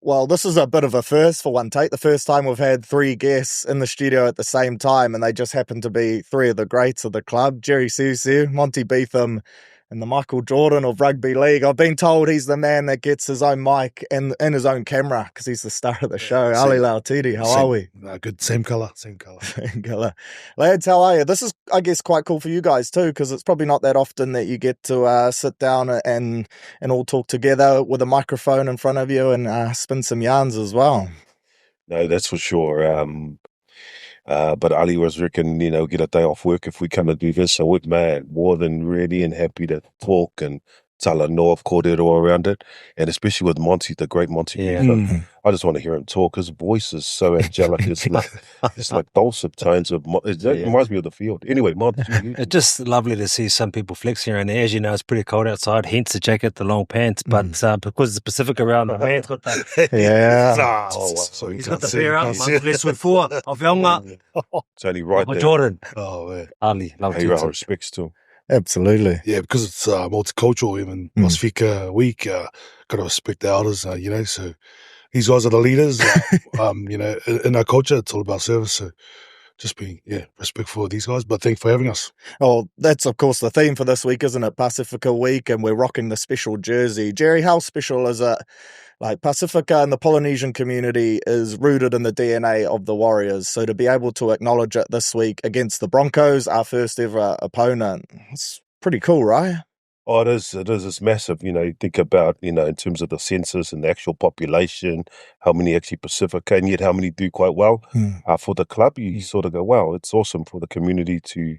Well, this is a bit of a first for One Take. The first time we've had three guests in the studio at the same time, and they just happen to be three of the greats of the club, Jerry Seuseu, Monty Betham, and the Michael Jordan of Rugby League. I've been told he's the man that gets his own mic and his own camera because he's the star of the show. Ali Lauiti'iti, how are we? Good, same colour. Same colour. Lads, how are you? This is, I guess, quite cool for you guys too, because it's probably not that often that you get to sit down and all talk together with a microphone in front of you and spin some yarns as well. No, that's for sure. But Ali was reckon, get a day off work if we come and do this. So we're, man, more than ready and happy to talk and tala North Cordero around it. And especially with Monty, the great Monty. Yeah. I just want to hear him talk. His voice is so angelic. It's like dulcet tones of. It reminds me of the field. Anyway, Monty. It's just lovely to see some people flexing around there. As you know, it's pretty cold outside, hence the jacket, the long pants. But because it's Pacific around the man's got that. Yeah. He's got the beer up. Less with four. Of Yonga. It's only right there. Jordan. Oh, man. Ali, love Hey, you. respects to him. Absolutely. Yeah, because it's multicultural, even Pasifika week, got to respect the elders, so these guys are the leaders, in our culture, it's all about service, so just being, respectful of these guys, but thanks for having us. Oh, that's of course the theme for this week, isn't it? Pasifika week, and we're rocking the special jersey. Jerry, how special is it? Like, Pasifika and the Polynesian community is rooted in the DNA of the Warriors, so to be able to acknowledge it this week against the Broncos, our first ever opponent, it's pretty cool, right? Oh, it is. It's massive. You think about, in terms of the census and the actual population, how many actually Pacifica, and yet how many do quite well. For the club, you sort of go, wow, it's awesome for the community to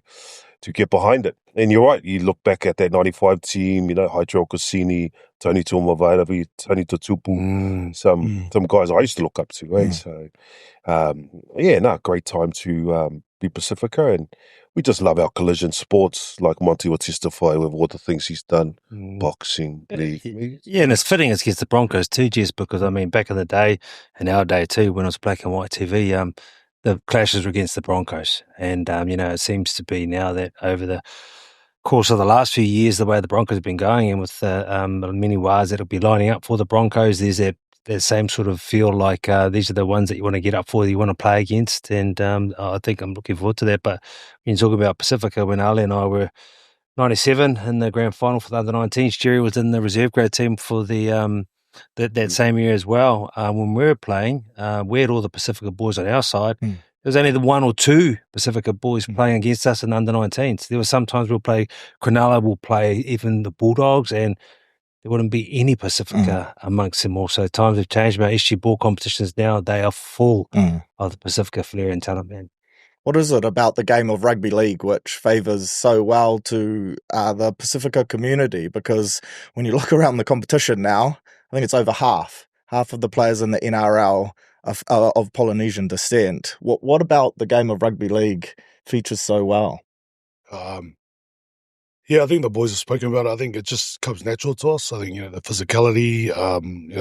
get behind it. And you're right, you look back at that 95 team, Hydro Cassini, Tony Tuamavailavi, Tony Tutupu, some guys I used to look up to, eh? So, great time to be Pacifica, and we just love our collision sports, like Monty will testify with all the things he's done, boxing, league. Yeah, and it's fitting against the Broncos too, Jess, because, back in the day, and our day too, when it was black and white TV, the clashes were against the Broncos. And, it seems to be now that over the course of the last few years, the way the Broncos have been going, and with many wires that'll be lining up for the Broncos, there's that same sort of feel like these are the ones that you want to get up for, that you want to play against. And I think I'm looking forward to that. But when you talk about Pacifica, when Ali and I were 97 in the grand final for the under-19s, Jerry was in the reserve grade team for the that same year as well. When we were playing, we had all the Pacifica boys on our side. There was only the one or two Pacifica boys playing against us in under-19s. There were sometimes we'll play Cronulla, we'll play even the Bulldogs, and there wouldn't be any Pacifica amongst them all. So times have changed. About SG ball competitions now, they are full of the Pacifica flair and talent, man. What is it about the game of rugby league which favours so well to the Pacifica community? Because when you look around the competition now, I think it's over half of the players in the NRL of Polynesian descent. What about the game of rugby league features so well? I think the boys have spoken about it. I think it just comes natural to us. I think, the physicality,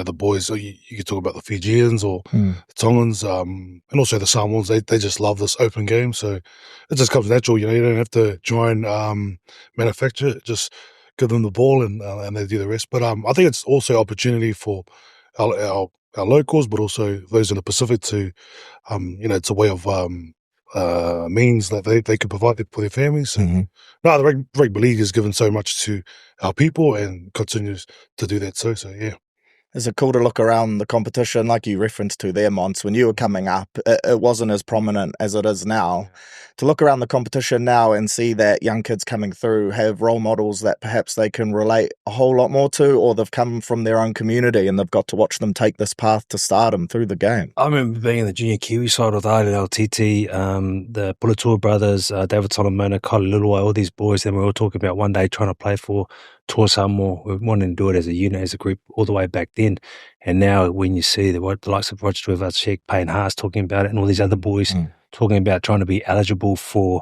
the boys, you could talk about the Fijians or the Tongans, and also the Samoans, they just love this open game. So it just comes natural. You don't have to try and manufacture it. Just give them the ball and they do the rest. But I think it's also opportunity for our locals, but also those in the Pacific to, it's a way of means that they could provide for their families. And the rugby league has given so much to our people and continues to do that. So yeah. Is it cool to look around the competition, like you referenced to there, Mons, when you were coming up, it wasn't as prominent as it is now. To look around the competition now and see that young kids coming through have role models that perhaps they can relate a whole lot more to, or they've come from their own community and they've got to watch them take this path to stardom through the game. I remember being in the junior Kiwi side with Ali Lauiti'iti, the Pulatua brothers, David Solomona, Kyle Luluai, all these boys, and we were all talking about one day trying to play for Toa Samoa. We wanted to do it as a unit, as a group, all the way back then. And now when you see the likes of Roger Tuivasa, Payne Haas talking about it, and all these other boys talking about trying to be eligible for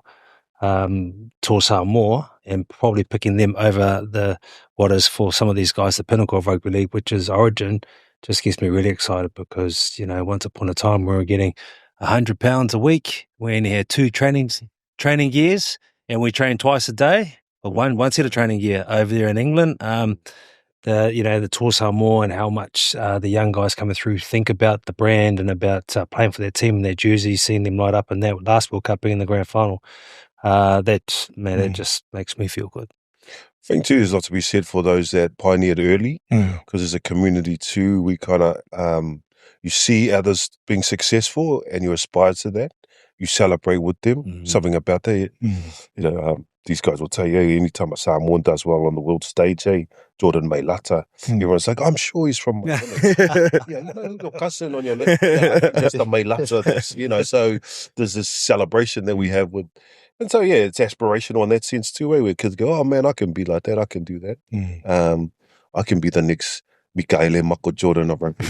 Toa Samoa, and probably picking them over what is for some of these guys the pinnacle of rugby league, which is Origin, just gets me really excited because, once upon a time we were getting £100 a week. We only had 2 training gears, and we trained twice a day. One set of training gear over there in England. the torso more and how much the young guys coming through think about the brand and about playing for their team and their jerseys, seeing them light up in that last World Cup being in the grand final. That just makes me feel good. I think too, there's a lot to be said for those that pioneered early, because as a community too, we kind of you see others being successful and you aspire to that. You celebrate with them. Something about that, these guys will tell you, anytime a Samoan does well on the world stage, Jordan Mailata, everyone's like, I'm sure he's from my village. Your cousin on your left, just a Mailata, so there's this celebration that we have with. And so, it's aspirational in that sense too, where kids go, oh man, I can be like that, I can do that. I can be the next Mikaele Mako Jordan of rugby.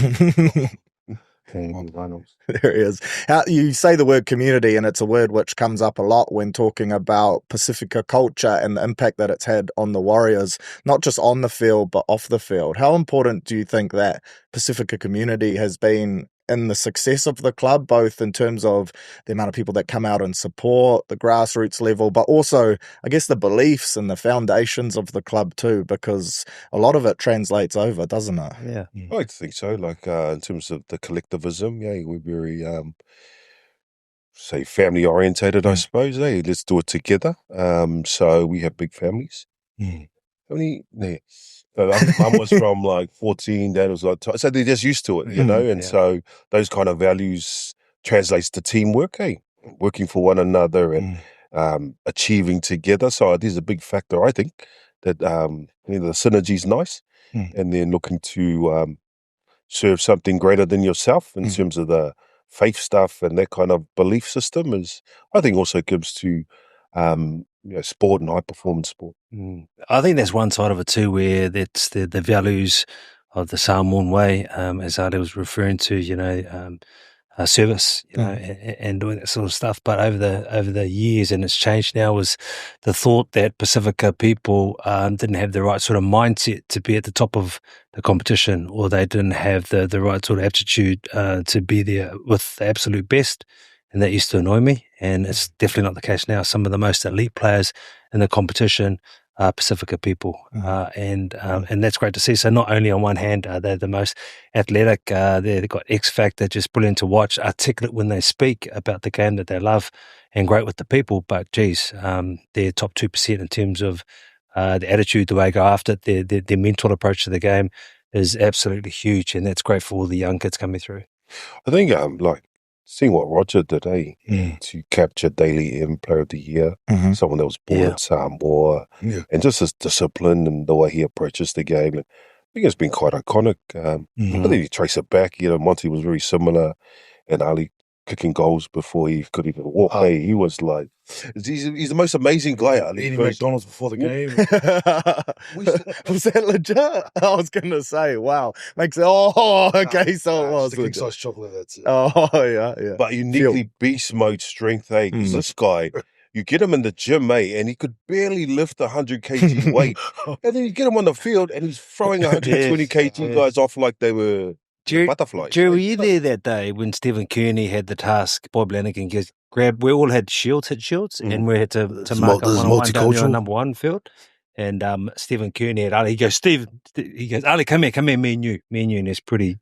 There he is. You say the word community, and it's a word which comes up a lot when talking about Pasifika culture and the impact that it's had on the Warriors, not just on the field, but off the field. How important do you think that Pasifika community has been in the success of the club, both in terms of the amount of people that come out and support, the grassroots level, but also, I guess, the beliefs and the foundations of the club too, because a lot of it translates over, doesn't it? Yeah. I think so. Like in terms of the collectivism, we're very, say, family orientated, I suppose. Let's do it together. So we have big families. How many? Mum was from like 14, dad was like, so they're just used to it, and so those kind of values translates to teamwork, working for one another and achieving together. So it is a big factor, I think, that the synergy is nice, and then looking to serve something greater than yourself in terms of the faith stuff and that kind of belief system is, I think, also gives to sport and high performance sport. I think there's one side of it too, where that's the values of the Samoan way, as Ali was referring to, service, and doing that sort of stuff. But over the years, and it's changed now, was the thought that Pasifika people didn't have the right sort of mindset to be at the top of the competition, or they didn't have the right sort of aptitude to be there with the absolute best. And that used to annoy me, and it's definitely not the case now. Some of the most elite players in the competition are Pasifika people, and that's great to see. So not only on one hand are they the most athletic, they've got X factor, just brilliant to watch, articulate when they speak about the game that they love, and great with the people. But geez, they're top 2% in terms of the attitude, the way they go after it, their mental approach to the game is absolutely huge, and that's great for all the young kids coming through. I think seeing what Roger did, to capture Daily M Player of the Year, someone that was born in Samoa, and just his discipline and the way he approaches the game. And I think it's been quite iconic. But then you trace it back, Monty was very similar, and Ali kicking goals before he could even walk. He was like, he's the most amazing guy. Ali. Eating McDonald's before the game. Was that legit? I was going to say, wow. Makes it, okay, so it was. The king-size chocolate, that's it. Oh, yeah. But uniquely beast mode strength, because this guy, you get him in the gym, and he could barely lift 100 kg weight. And then you get him on the field, and he's throwing 120 kg guys off like they were butterflies. Jerry, were you there that day when Stephen Kearney had the task, Bob Lanigan we all had shields, and we had to mark a one-on-one down there on number one field. And Stephen Kearney had Ali. He goes, Ali, come here, me and you. And he's pretty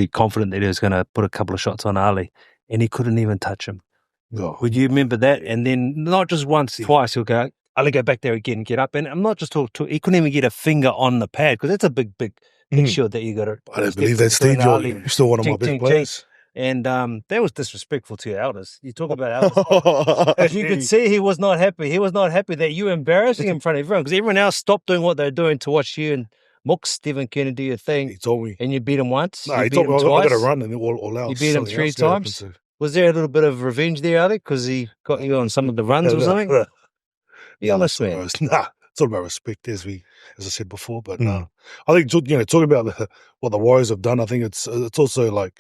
confident that he was going to put a couple of shots on Ali, and he couldn't even touch him. Oh. Would you remember that? And then not just once, twice, he'll go, Ali, go back there again, get up. And I'm not just talking, he couldn't even get a finger on the pad, because that's a big shield that you got to. I don't believe that, Steve. You're still one of my best players. And that was disrespectful to your elders. You talk about elders. You could see he was not happy. He was not happy that you were embarrassing him in front of everyone, because everyone else stopped doing what they're doing to watch you and Mook, Stephen Kennedy, do your thing. He told me. And you beat him once. No, he told me I got to run and all out. You beat him 3 times. Was there a little bit of revenge there, Ali, because he got you on some of the runs or something? Be honest, man. Nah. It's all about respect, as I said before. But I think talking about what the Warriors have done, I think it's also like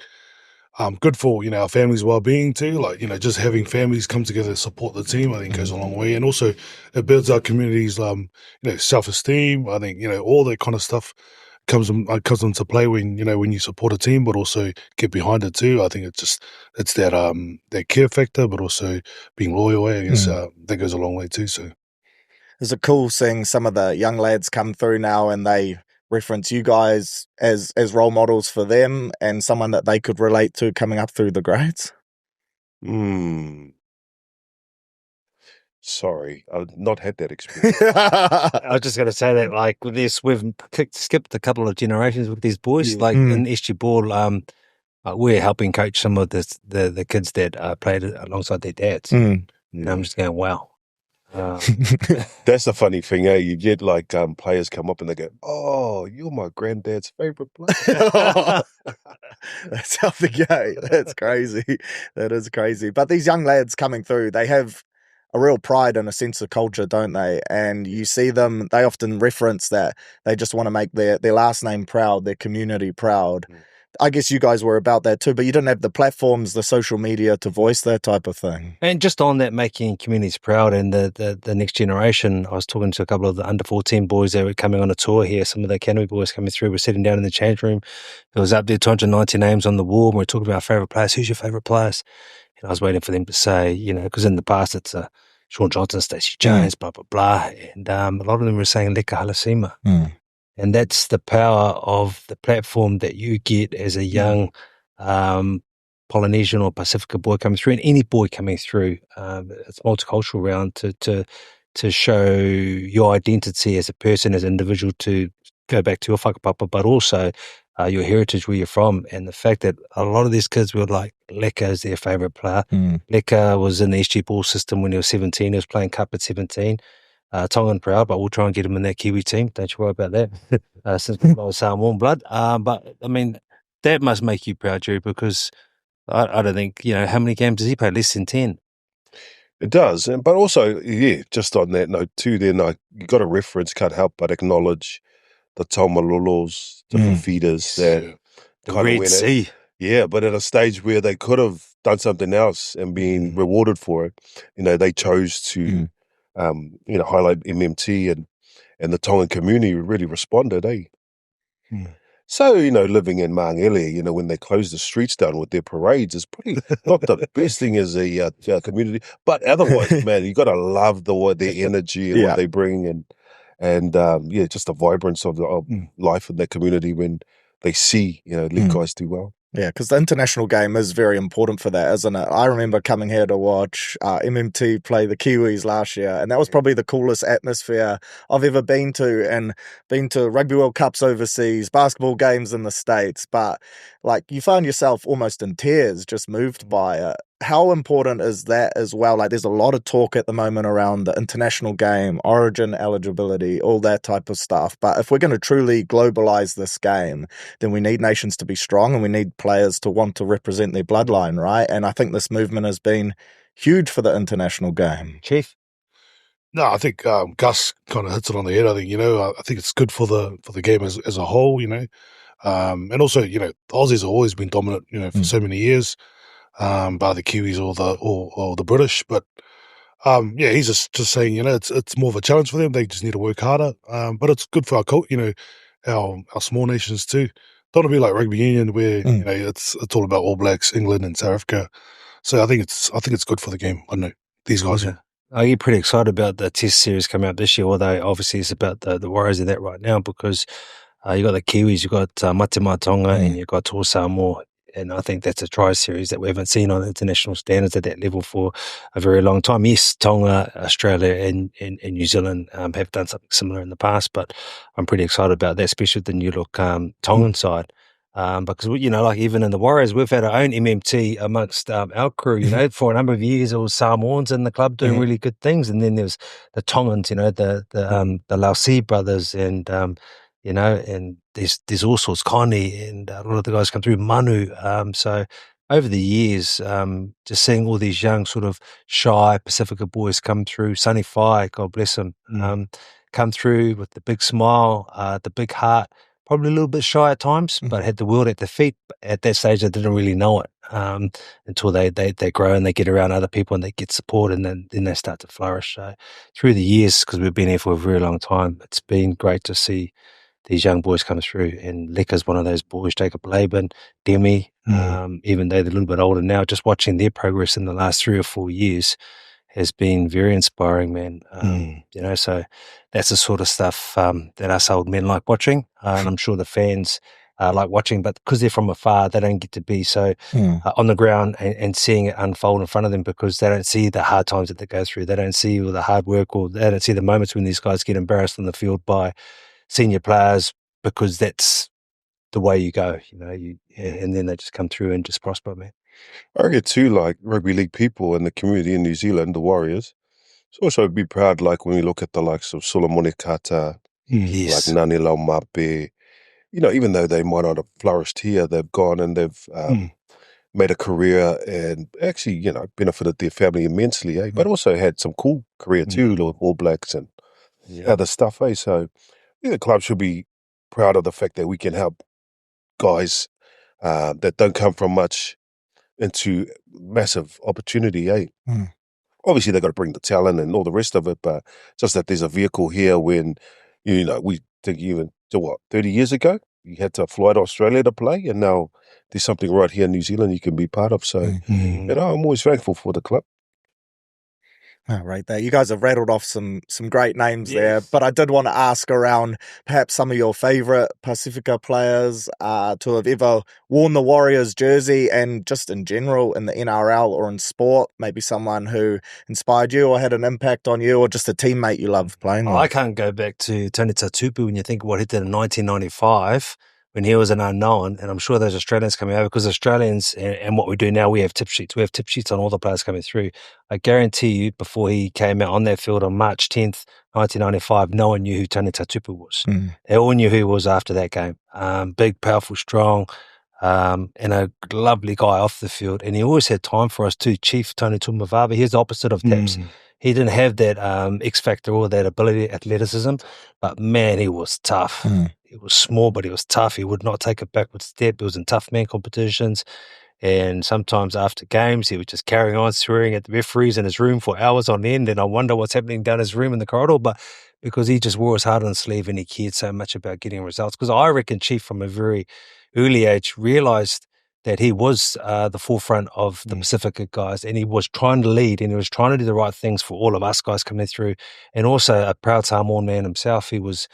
good for our families' well-being too. Like just having families come together to support the team, I think goes a long way, and also it builds our communities' self-esteem. I think all that kind of stuff comes into play when you support a team, but also get behind it too. I think it's that care factor, but also being loyal. I guess that goes a long way too. So. Is it cool seeing some of the young lads come through now and they reference you guys as role models for them and someone that they could relate to coming up through the grades? Sorry, I've not had that experience. I was just going to say that, like, with this, we've skipped a couple of generations with these boys. Like in SG Ball, we're helping coach some of the kids that played alongside their dads. And I'm just going, wow. That's the funny thing, eh? You get like players come up and they go, "Oh, you're my granddad's favorite player." That's how they go. That's crazy. That is crazy. But these young lads coming through, they have a real pride and a sense of culture, don't they? And you see them, they often reference that they just want to make their last name proud, their community proud. I guess you guys were about that too, but you didn't have the platforms, the social media to voice that type of thing. And just on that, making communities proud and the next generation, I was talking to a couple of the under 14 boys that were coming on a tour here. Some of the academy boys coming through were sitting down in the change room. It was up there, 290 names on the wall. And we were talking about our favourite players. Who's your favourite players? And I was waiting for them to say, because in the past it's Sean Johnson, Stacey Jones, blah, blah, blah. And a lot of them were saying Leka Halasima. And that's the power of the platform that you get as a young Polynesian or Pasifika boy coming through, and any boy coming through. It's multicultural round to show your identity as a person, as an individual, to go back to your whakapapa, but also your heritage, where you're from. And the fact that a lot of these kids were like, Leka is their favourite player. Leka was in the SG Ball system when he was 17. He was playing cup at 17. Tongan proud, but we'll try and get him in that Kiwi team. Don't you worry about that. Since we've got Samoan blood. But, I mean, that must make you proud, Jerry, because I don't think, how many games does he play? Less than 10. It does. But also, just on that note too, then you got a reference, can't help but acknowledge the Taumalolos, the Fafittas, that the Red Sea. Yeah, but at a stage where they could have done something else and been rewarded for it, they chose to highlight MMT, and the Tongan community really responded, eh? So, living in Mangele, when they close the streets down with their parades, is probably not the best thing as a community. But otherwise, man, you got to love their energy and what they bring, and just the vibrance of life in that community when they see, league guys do well. Yeah, because the international game is very important for that, isn't it? I remember coming here to watch MMT play the Kiwis last year, and that was probably the coolest atmosphere I've ever been to, and been to Rugby World Cups overseas, basketball games in the States, but like you found yourself almost in tears, just moved by it. How important is that as well? Like there's a lot of talk at the moment around the international game, origin eligibility, all that type of stuff. But if we're going to truly globalize this game, then we need nations to be strong and we need players to want to represent their bloodline, right? And I think this movement has been huge for the international game. Chief? No, I think Gus kind of hits it on the head. I think, I think it's good for the game as a whole, and also, the Aussies have always been dominant, for so many years. By the Kiwis or the British, but he's just saying, it's more of a challenge for them. They just need to work harder. But it's good for our small nations too. Don't want to be like rugby union where it's all about All Blacks, England, and South Africa. So I think it's good for the game. I don't know these guys. Yeah. Are you pretty excited about the Test series coming up this year? Although obviously it's about the Warriors in that right now, because you got the Kiwis, you got Mate Tonga, and you got Toa Samoa. And I think that's a try series that we haven't seen on international standards at that level for a very long time. Yes, Tonga, Australia, and New Zealand have done something similar in the past, but I'm pretty excited about that, especially with the new look Tongan side. Because, like even in the Warriors, we've had our own MMT amongst our crew, for a number of years. It was Samoans in the club doing really good things. And then there's the Tongans, the Lauiti'iti brothers, and and there's all sorts, Connie, and a lot of the guys come through, Manu. So over the years, just seeing all these young sort of shy Pasifika boys come through, Sunny Fai, God bless him, come through with the big smile, the big heart, probably a little bit shy at times, but had the world at their feet. At that stage, they didn't really know it until they grow and they get around other people and they get support, and then they start to flourish. So through the years, because we've been here for a very long time, it's been great to see these young boys come through, and Leka's one of those boys, Jacob Laban, Demi, even though they're a little bit older now, just watching their progress in the last 3 or 4 years has been very inspiring, man. You know, so that's the sort of stuff that us old men like watching, and I'm sure the fans like watching, but because they're from afar, they don't get to be so on the ground and seeing it unfold in front of them, because they don't see the hard times that they go through. They don't see all the hard work, or they don't see the moments when these guys get embarrassed on the field by senior players, because that's the way you go, you know, and then they just come through and just prosper, man. I reckon too, like rugby league people and the community in New Zealand, the Warriors, it's also be proud, like when we look at the likes of Solomone Kata, Yes. like Nani Laumape, you know, even though they might not have flourished here, they've gone and they've made a career and actually, you know, benefited their family immensely, eh? But also had some cool career too, like All Blacks and other stuff, eh? So I think the club should be proud of the fact that we can help guys that don't come from much into massive opportunity, eh? Obviously, they've got to bring the talent and all the rest of it, but just that there's a vehicle here when, you know, we think even to what, 30 years ago, you had to fly to Australia to play, and now there's something right here in New Zealand you can be part of. So, you know, I'm always thankful for the club. Right there. You guys have rattled off some great names there, but I did want to ask around perhaps some of your favourite Pasifika players to have ever worn the Warriors jersey, and just in general in the NRL or in sport, maybe someone who inspired you or had an impact on you, or just a teammate you loved playing with. I can't go back to Tony Tatupu when you think of what he did in 1995 when he was an unknown, and I'm sure those Australians coming over, because Australians and what we do now, we have tip sheets. We have tip sheets on all the players coming through. I guarantee you, before he came out on that field on March 10th, 1995, no one knew who Tony Tatupu was. They all knew who he was after that game. Big, powerful, strong, and a lovely guy off the field. And he always had time for us too. Chief Tony Tumavava, he's the opposite of Taps. He didn't have that X factor or that ability, athleticism, but man, he was tough. He was small, but he was tough. He would not take a backward step. He was in tough man competitions. And sometimes after games, he was just carrying on, swearing at the referees in his room for hours on end. And I wonder what's happening down his room in the corridor. But because he just wore his heart on his sleeve and he cared so much about getting results. Because I reckon Chief, from a very early age, realised that he was the forefront of the Pasifika guys, and he was trying to lead, and he was trying to do the right things for all of us guys coming through. And also a proud Samoan man himself. He was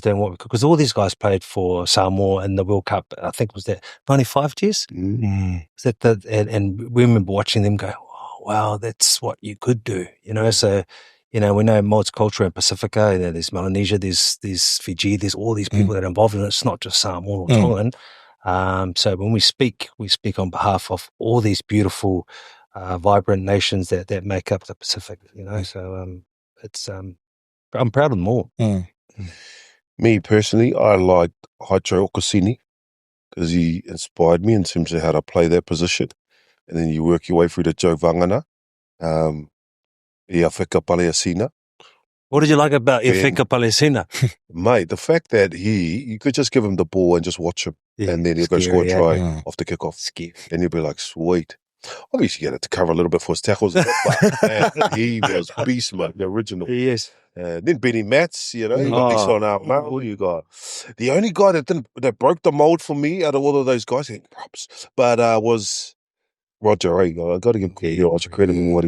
doing what we could, because all these guys played for Samoa in the World Cup. I think was that 95 years. Was that and we remember watching them go, oh, wow, that's what you could do, you know. So, you know, we know multicultural in Pacifica. You know, there's Melanesia, there's Fiji, there's all these people that are involved in it. It's not just Samoan or Tongan. So when we speak on behalf of all these beautiful, vibrant nations that make up the Pacific, you know. So it's I'm proud of them all. Me personally, I liked Haitro Okosini because he inspired me in terms of how to play that position. And then you work your way through to Joe Vangana, Iafeka Paleasina. What did you like about Iafeka Paleasina? Mate, the fact that you could just give him the ball and just watch him, and then he'll go score a try off the kickoff. Scary. And you'll be like, sweet. Obviously, you had to cover a little bit for his tackles, but man, he was beast, mate, the original. Yes. Then Benny Matz, you know, you got this on out, mate. What do you got? The only guy that broke the mold for me out of all of those guys, props, but was Roger. I got to give Roger credit for what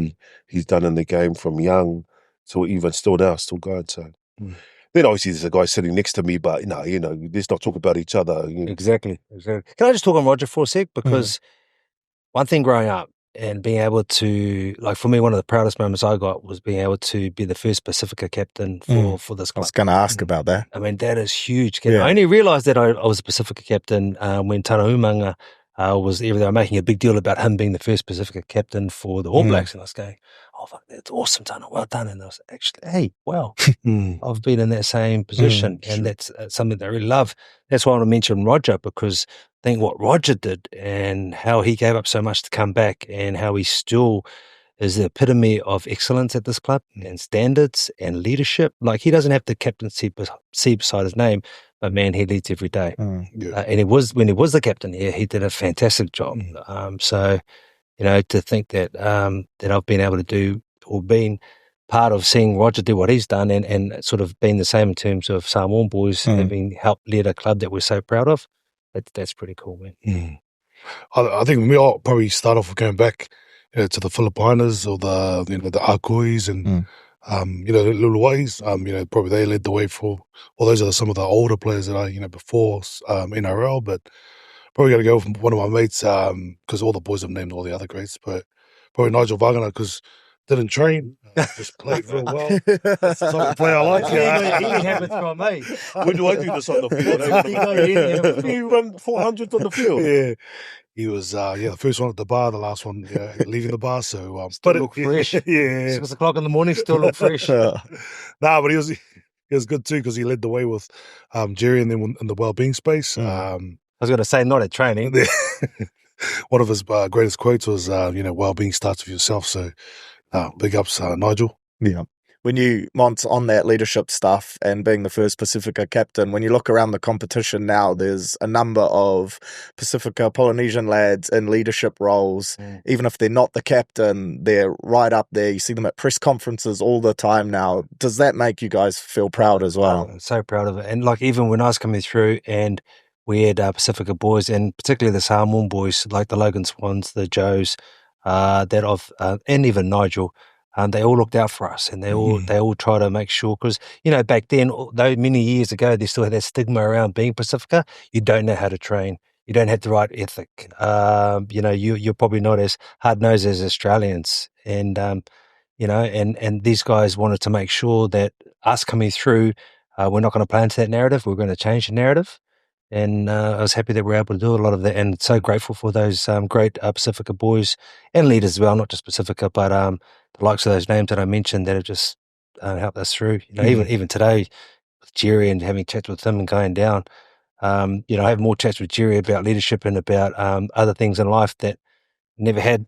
he's done in the game from young to even still now, still going. So then obviously there's a guy sitting next to me, but you know, let's not talk about each other. You know. Exactly. Can I just talk on Roger for a sec? Because one thing growing up and being able to, like, for me, one of the proudest moments I got was being able to be the first Pasifika captain for this club. I was going to ask about that. I mean, that is huge. I only realised that I was a Pasifika captain when Tana Umanga they were making a big deal about him being the first Pasifika captain for the All Blacks, and I was going, oh, fuck, that's awesome, Tana, well done. And I was actually, hey, wow, I've been in that same position, and that's something that I really love. That's why I want to mention Roger, because I think what Roger did and how he gave up so much to come back, and how he still is the epitome of excellence at this club and standards and leadership. Like, he doesn't have the captaincy beside his name, but man, he leads every day. And when he was the captain here, he did a fantastic job. So, you know, to think that that I've been able to do, or been part of seeing Roger do what he's done, and sort of been the same in terms of Samoan boys having helped lead a club that we're so proud of, that's pretty cool, man. I think we all probably start off with going back to the Filipinas or the Akois and the Lauiti'is. Probably they led the way for. Well, those are some of the older players that I before NRL, but probably got to go with one of my mates because all the boys have named all the other greats, but probably Nigel Wagner because didn't train, just played real well. That's the type of player I like. He didn't have it from me. When do I do this on the field? You run 400 on the field. Yeah. He was, the first one at the bar, the last one leaving the bar. So, but look fresh. Yeah, 6 o'clock in the morning, still look fresh. But he was good too because he led the way with Jerry and then in the well-being space. I was going to say, not at training. One of his greatest quotes was, well-being starts with yourself. So, big ups, Nigel. Yeah. When you, Mont, on that leadership stuff and being the first Pasifika captain, when you look around the competition now, there's a number of Pasifika Polynesian lads in leadership roles. Even if they're not the captain, they're right up there. You see them at press conferences all the time now. Does that make you guys feel proud as well? I'm so proud of it. And like even when I was coming through and we had Pasifika boys and particularly the Samoan boys, like the Logan Swans, the Joes, and even Nigel, they all looked out for us, and they all try to make sure, because back then, though many years ago, they still had that stigma around being Pasifika. You don't know how to train, you don't have the right ethic. You're probably not as hard nosed as Australians, and and these guys wanted to make sure that us coming through, we're not going to play into that narrative. We're going to change the narrative. And I was happy that we were able to do a lot of that, and so grateful for those great Pasifika boys and leaders as well, not just Pasifika, but the likes of those names that I mentioned that have just helped us through. Even today with Jerry and having chats with him and going down, I have more chats with Jerry about leadership and about other things in life that never had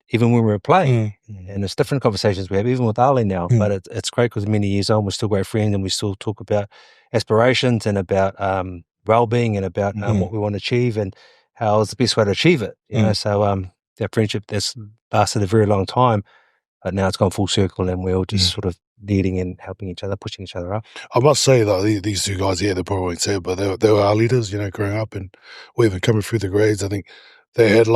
even when we were playing. And it's different conversations we have, even with Ali now. But it's great because many years on, we're still great friends and we still talk about aspirations and about well-being and about what we want to achieve and how is the best way to achieve it. So that friendship that's lasted a very long time, but now it's gone full circle and we're all just sort of leading and helping each other, pushing each other up. I must say though, these two guys here, they probably won't say it, but they were our leaders, growing up, and we even coming through the grades. I think they had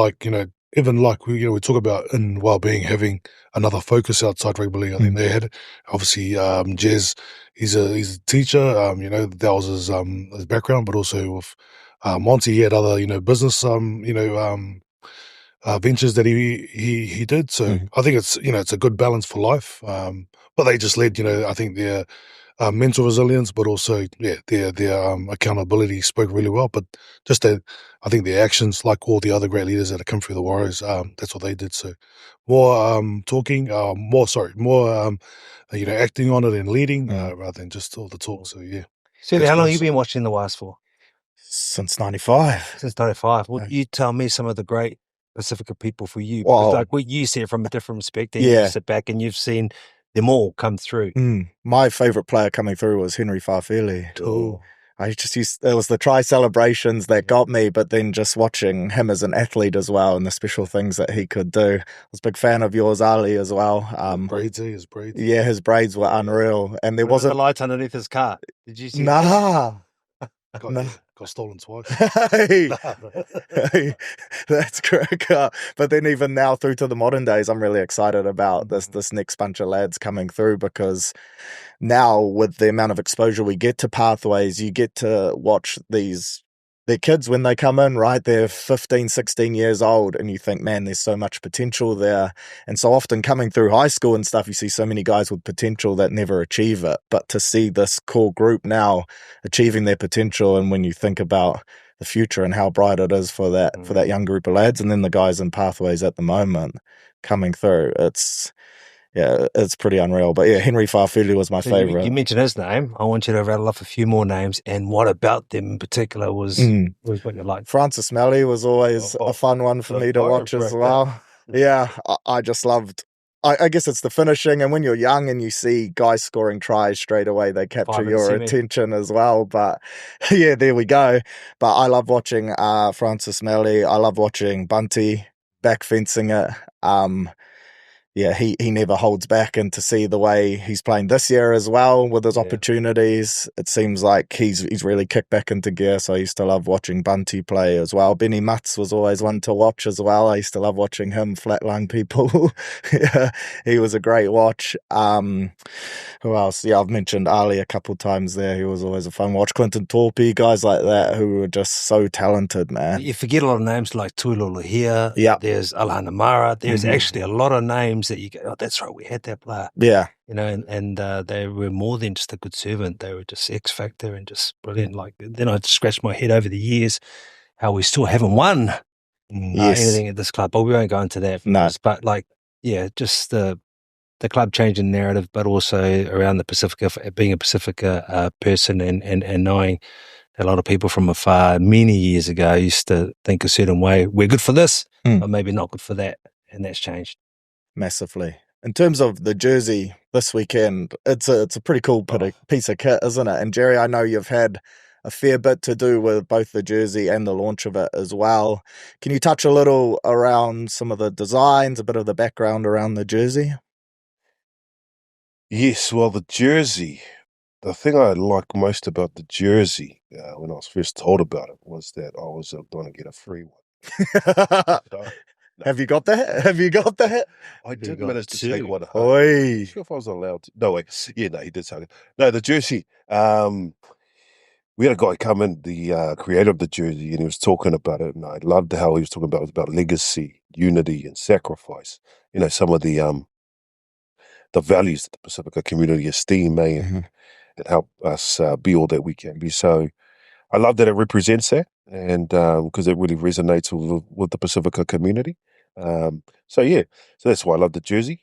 even like we talk about in well-being having another focus outside rugby league. I think they had obviously Jez. He's a teacher. That was his background, but also with Monty, he had other business ventures that he did. So I think it's it's a good balance for life. But they just led I think their mental resilience, but also their accountability spoke really well. But just that, I think their actions, like all the other great leaders that have come through the Warriors, that's what they did. So more talking, more acting on it and leading rather than just all the talk. So yeah. So how long have you been watching the Wires for? Since 95. Since 95. Well, you tell me some of the great Pasifika people for you. Because like what you see it from a different perspective. You sit back and you've seen them all come through. My favourite player coming through was Henry Fa'afili. Oh. I just it was the try celebrations that got me, but then just watching him as an athlete as well and the special things that he could do. I was a big fan of yours, Ali, as well. His braids. Yeah, his braids were unreal. And there wasn't the lights underneath his car. Did you see that? Got stolen twice. Hey, that's correct. But then even now through to the modern days, I'm really excited about this next bunch of lads coming through, because now with the amount of exposure we get to pathways, you get to watch their kids when they come in, right? They're 15, 16 years old, and you think, man, there's so much potential there. And so often coming through high school and stuff, you see so many guys with potential that never achieve it. But to see this core group now achieving their potential, and when you think about the future and how bright it is for that young group of lads, and then the guys in pathways at the moment coming through, it's pretty unreal. But yeah, Henry Fa'afili was my favourite. You mentioned his name. I want you to rattle off a few more names, and what about them in particular was what you liked? Francis Melly was always a fun one for me to watch as well. Yeah, I just loved. I guess it's the finishing, and when you're young and you see guys scoring tries straight away, they capture your attention as well. But yeah, there we go. But I love watching Francis Melly. I love watching Bunty back fencing it. yeah, he never holds back, and to see the way he's playing this year as well with his opportunities, it seems like he's really kicked back into gear. So I used to love watching Monty play as well. Benny Mutz was always one to watch as well. I used to love watching him flatline people. Yeah, he was a great watch. Who else? Yeah, I've mentioned Ali a couple times there. He was always a fun watch. Clinton Torpy, guys like that who were just so talented, man. You forget a lot of names like Tuilolo here. Yeah. There's Alhana Mara. There's actually a lot of names that you go, oh, that's right, we had that player. Yeah. You know, and they were more than just a good servant. They were just X factor and just brilliant. Like, then I scratched my head over the years how we still haven't won anything at this club. But we won't go into that. No. But like, yeah, just the club changing narrative, but also around the Pasifika, being a Pasifika person and knowing a lot of people from afar many years ago used to think a certain way. We're good for this, but maybe not good for that. And that's changed. Massively. In terms of the jersey this weekend, it's a pretty cool piece of kit, isn't it? And Jerry, I know you've had a fair bit to do with both the jersey and the launch of it as well. Can you touch a little around some of the designs, a bit of the background around the jersey? Yes, well, the jersey, the thing I like most about the jersey when I was first told about it was that I was going to get a free one. Have you got that? Have you got that? I did manage to take one home. Oi. I'm not sure if I was allowed to. No, wait. Yeah, no, he did take it. No, the jersey. We had a guy come in, the creator of the jersey, and he was talking about it, and I loved how he was talking about it. It was about legacy, unity, and sacrifice. You know, some of the values that the Pasifika community esteem, and help us be all that we can be. So I love that it represents that, and because it really resonates with the Pasifika community. So that's why I love the jersey.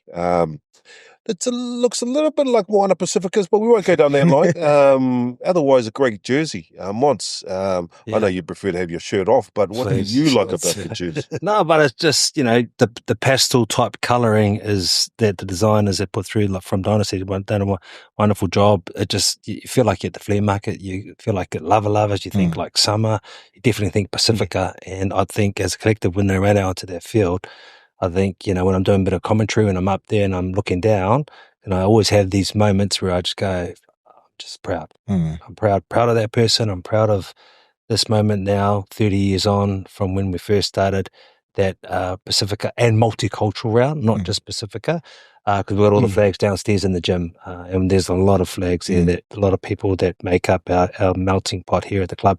It looks a little bit like Moana Pacificas, but we won't go down that line. Otherwise, a great jersey. Mons, I know you prefer to have your shirt off, but what do you like about the jersey? No, but it's just, you know, the pastel type colouring is that the designers have put through, like from Dynasty, done a wonderful job. It just, you feel like you're at the flea market, you feel like at Lava Lavas, you think like summer, you definitely think Pasifika. And I think as a collective, when they ran out onto that field, I think, you know, when I'm doing a bit of commentary and I'm up there and I'm looking down, and I always have these moments where I just go, I'm just proud. I'm proud of that person. I'm proud of this moment now, 30 years on from when we first started that Pasifika and multicultural round, not just Pasifika, because we've got all the flags downstairs in the gym, and there's a lot of flags there, that a lot of people that make up our melting pot here at the club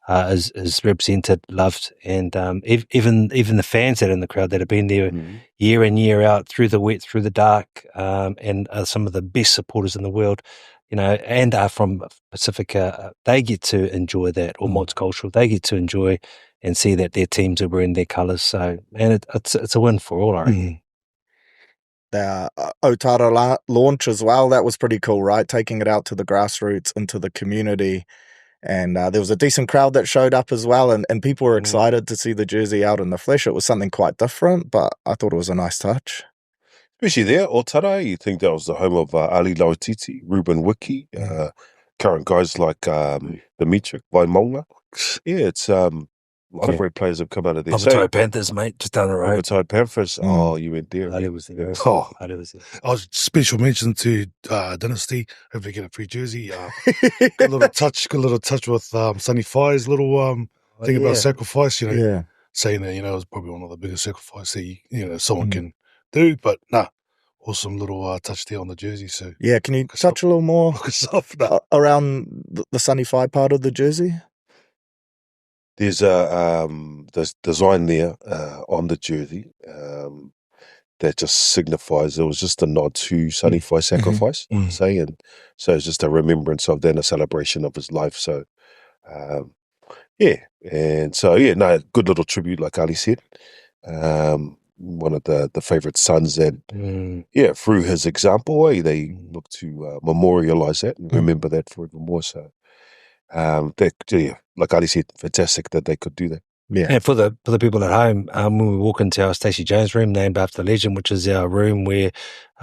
is represented, loved, and even the fans that are in the crowd that have been there year in, year out, through the wet, through the dark, and are some of the best supporters in the world, you know, and are from Pasifika, they get to enjoy that, or multicultural, they get to enjoy and see that their teams are wearing their colours. So, and it's a win for all, I reckon. The Otara launch as well, that was pretty cool, right? Taking it out to the grassroots, into the community. And there was a decent crowd that showed up as well, and people were excited to see the jersey out in the flesh. It was something quite different, but I thought it was a nice touch. Especially there, Otara, you think that was the home of Ali Lauiti'iti, Ruben Wiki, current guys like Dimitri, Vaimonga. Yeah, it's a lot of great players have come out of there. Lauiti'iti Panthers, mate, just down the road. Lauiti'iti Panthers. Oh, you went there. Ali was there. Ali was there. I was special mention to Dynasty. Hopefully get a free jersey. Good little touch with Sunny Fire's little thing about sacrifice. You know, saying that, you know, it's probably one of the biggest sacrifices that someone can do. But awesome little touch there on the jersey. So can you touch a little more around the Sunny Fire part of the jersey? There's there's design there on the jersey that just signifies, it was just a nod to Sunny Fire sacrifice, say, and so it's just a remembrance of that and a celebration of his life. So and so good little tribute, like Ali said. One of the favorite sons that through his example, they look to memorialize that and remember that forevermore. So like Ali said, fantastic that they could do that. Yeah. And for the people at home, when we walk into our Stacey Jones room, named after the legend, which is our room where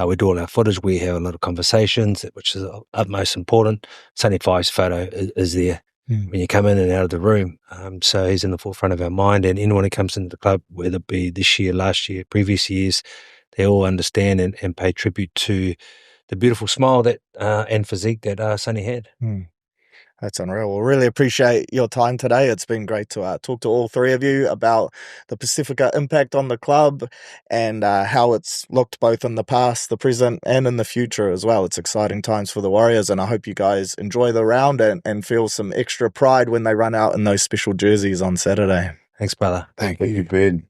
we do all our footage, we have a lot of conversations, which is utmost important. Sunny Five's photo is there when you come in and out of the room. So he's in the forefront of our mind, and anyone who comes into the club, whether it be this year, last year, previous years, they all understand and pay tribute to the beautiful smile that and physique that Sonny had. That's unreal. Well, really appreciate your time today. It's been great to talk to all three of you about the Pasifika impact on the club and how it's looked both in the past, the present, and in the future as well. It's exciting times for the Warriors, and I hope you guys enjoy the round and feel some extra pride when they run out in those special jerseys on Saturday. Thanks, brother. Thank Thank you. you, Ben.